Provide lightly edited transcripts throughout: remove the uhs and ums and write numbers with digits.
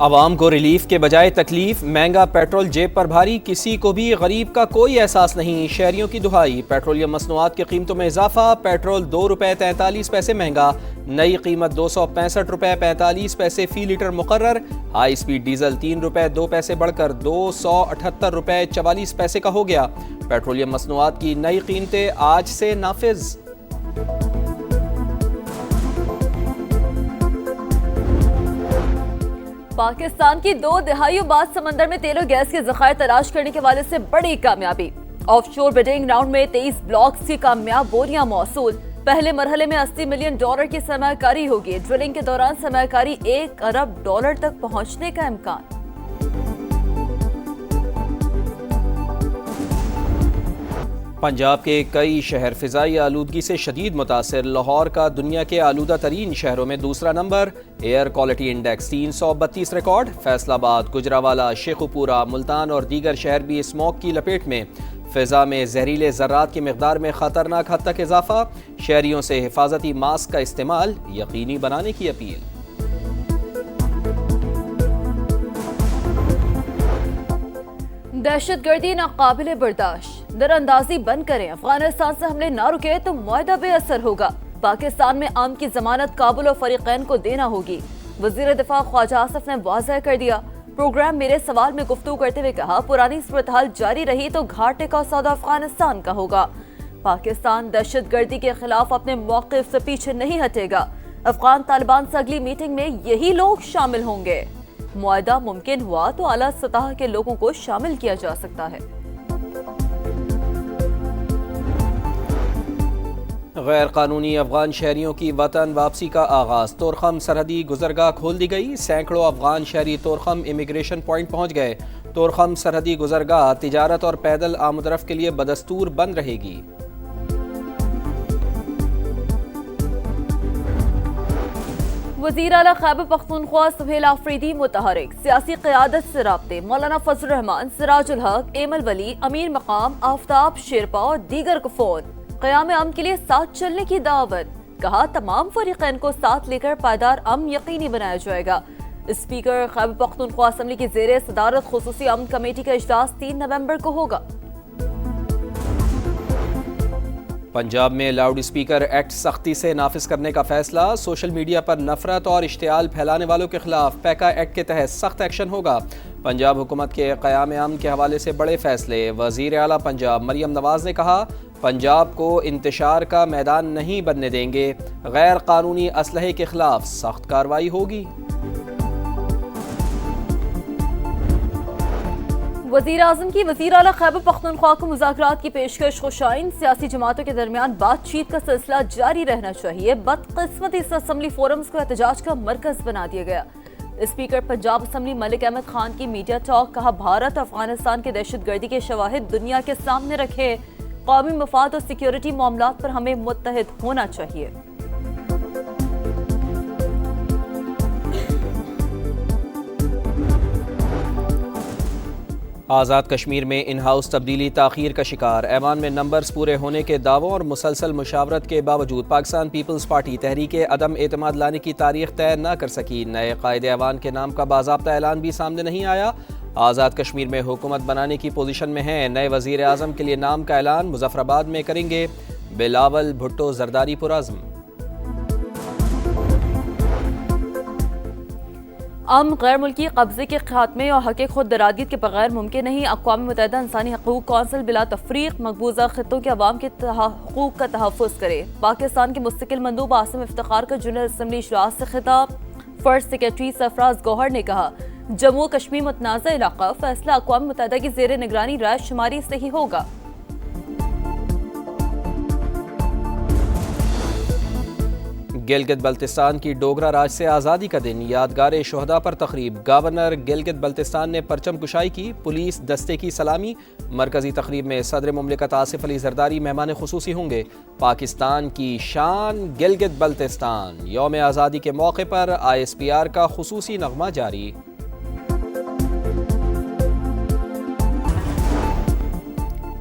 عوام کو ریلیف کے بجائے تکلیف، مہنگا پیٹرول جیب پر بھاری، کسی کو بھی غریب کا کوئی احساس نہیں، شہریوں کی دہائی۔ پیٹرولیم مصنوعات کی قیمتوں میں اضافہ، پیٹرول ₹2.43 مہنگا، نئی قیمت ₹265.45 فی لیٹر مقرر، ہائی سپیڈ ڈیزل ₹3.02 بڑھ کر ₹278.44 کا ہو گیا۔ پیٹرولیم مصنوعات کی نئی قیمتیں آج سے نافذ۔ پاکستان کی 2 دہائیوں بعد سمندر میں تیل و گیس کے ذخائر تلاش کرنے کے حوالے سے بڑی کامیابی۔ آف شور بڈنگ راؤنڈ میں 23 بلاکس کی کامیاب بوریاں موصول۔ پہلے مرحلے میں $80 ملین کی سرمایہ کاری ہوگی۔ ڈرلنگ کے دوران سرمایہ کاری $1 ارب تک پہنچنے کا امکان۔ پنجاب کے کئی شہر فضائی آلودگی سے شدید متاثر، لاہور کا دنیا کے آلودہ ترین شہروں میں دوسرا number, air quality index 332 record. Faisal آباد، گجرانوالہ، شیخوپورہ، ملتان اور دیگر شہر بھی اسموگ کی لپیٹ میں۔ فضا میں زہریلے ذرات کی مقدار میں خطرناک حد تک اضافہ، شہریوں سے حفاظتی ماسک کا استعمال یقینی بنانے کی اپیل۔ دہشت گردی ناقابل برداشت، در اندازی بند کریں، افغانستان سے حملے نہ رکے تو معاہدہ بے اثر ہوگا۔ پاکستان میں امن کی ضمانت کابل اور فریقین کو دینا ہوگی، وزیر دفاع خواجہ آصف نے واضح کر دیا۔ پروگرام میرے سوال میں گفتگو کرتے ہوئے کہا، پرانی صورتحال جاری رہی تو گھاٹے کا سودا افغانستان کا ہوگا۔ پاکستان دہشت گردی کے خلاف اپنے موقف سے پیچھے نہیں ہٹے گا۔ افغان طالبان سے اگلی میٹنگ میں یہی لوگ شامل ہوں گے۔ معاہدہ ممکن ہوا تو اعلیٰ سطح کے لوگوں کو شامل کیا جا سکتا ہے۔ غیر قانونی افغان شہریوں کی وطن واپسی کا آغاز، طورخم سرحدی گزرگاہ کھول دی گئی، سینکڑوں افغان شہری طورخم امیگریشن پوائنٹ پہنچ گئے۔ طورخم سرحدی گزرگاہ تجارت اور پیدل آمد و رفت کے لیے بدستور بند رہے گی۔ وزیر اعلیٰ خیبر پختونخوا سہیل آفریدی متحرک، سیاسی قیادت سے رابطے، مولانا فضل الرحمان، سراج الحق، ایمل ولی، امیر مقام، آفتاب شیرپا اور دیگر کو فون۔ قیام امن کے لیے ساتھ چلنے کی دعوت، کہا تمام فریقین کو ساتھ لے کر پائیدار امن یقینی بنایا جائے گا۔ اسپیکر خیبر پختونخوا اسمبلی کی زیر صدارت خصوصی امن کمیٹی کا اجلاس 3 نومبر کو ہوگا۔ پنجاب میں لاؤڈ اسپیکر ایکٹ سختی سے نافذ کرنے کا فیصلہ، سوشل میڈیا پر نفرت اور اشتعال پھیلانے والوں کے خلاف پیکا ایکٹ کے تحت سخت ایکشن ہوگا۔ پنجاب حکومت کے قیام امن کے حوالے سے بڑے فیصلے، وزیر اعلیٰ پنجاب مریم نواز نے کہا، پنجاب کو انتشار کا میدان نہیں بننے دیں گے، غیر قانونی اسلحے کے خلاف سخت کارروائی ہوگی۔ وزیر اعظم کی وزیر اعلیٰ خیبر پختونخوا کو مذاکرات کی پیشکش خوشائن، سیاسی جماعتوں کے درمیان بات چیت کا سلسلہ جاری رہنا چاہیے۔ بدقسمتی سے اسمبلی فورمز کو احتجاج کا مرکز بنا دیا گیا۔ اسپیکر پنجاب اسمبلی ملک احمد خان کی میڈیا ٹاک، کہا بھارت افغانستان کے دہشت گردی کے شواہد دنیا کے سامنے رکھے، قومی مفاد اور سیکیورٹی معاملات پر ہمیں متحد ہونا چاہیے۔ آزاد کشمیر میں ان ہاؤس تبدیلی تاخیر کا شکار، ایوان میں نمبرز پورے ہونے کے دعووں اور مسلسل مشاورت کے باوجود پاکستان پیپلز پارٹی تحریک عدم اعتماد لانے کی تاریخ طے نہ کر سکی۔ نئے قائد ایوان کے نام کا باضابطہ اعلان بھی سامنے نہیں آیا۔ آزاد کشمیر میں حکومت بنانے کی پوزیشن میں ہیں، نئے وزیر اعظم کے لیے نام کا اعلان مظفر آباد میں کریں گے بلاول بھٹو زرداری پرعزم۔ امن غیر ملکی قبضے کے خاتمے اور حق خود ارادیت کے بغیر ممکن نہیں، اقوام متحدہ انسانی حقوق کونسل بلا تفریق مقبوضہ خطوں کے عوام کے حقوق کا تحفظ کرے۔ پاکستان کے مستقل مندوب عاصم افتخار کا جنرل اسمبلی اجلاس سے خطاب، فرسٹ سیکریٹری سرفراز گوہر نے کہا، جموں و کشمیر متنازع علاقہ، فیصلہ اقوام متحدہ کی زیر نگرانی رائے شماری سے ہی ہوگا۔ گلگت بلتستان کی ڈوگرا راج سے آزادی کا دن، یادگار شہداء پر تقریب، گورنر گلگت بلتستان نے پرچم کشائی کی، پولیس دستے کی سلامی۔ مرکزی تقریب میں صدر مملکت آصف علی زرداری مہمان خصوصی ہوں گے۔ پاکستان کی شان گلگت بلتستان، یوم آزادی کے موقع پر ISPR کا خصوصی نغمہ جاری۔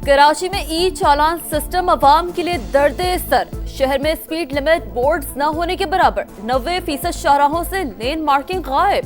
کراچی میں ای چالان سسٹم عوام کے لیے درد سر، شہر میں سپیڈ لمٹ بورڈز نہ ہونے کے برابر، 90% شاہراہوں سے لین مارکنگ غائب،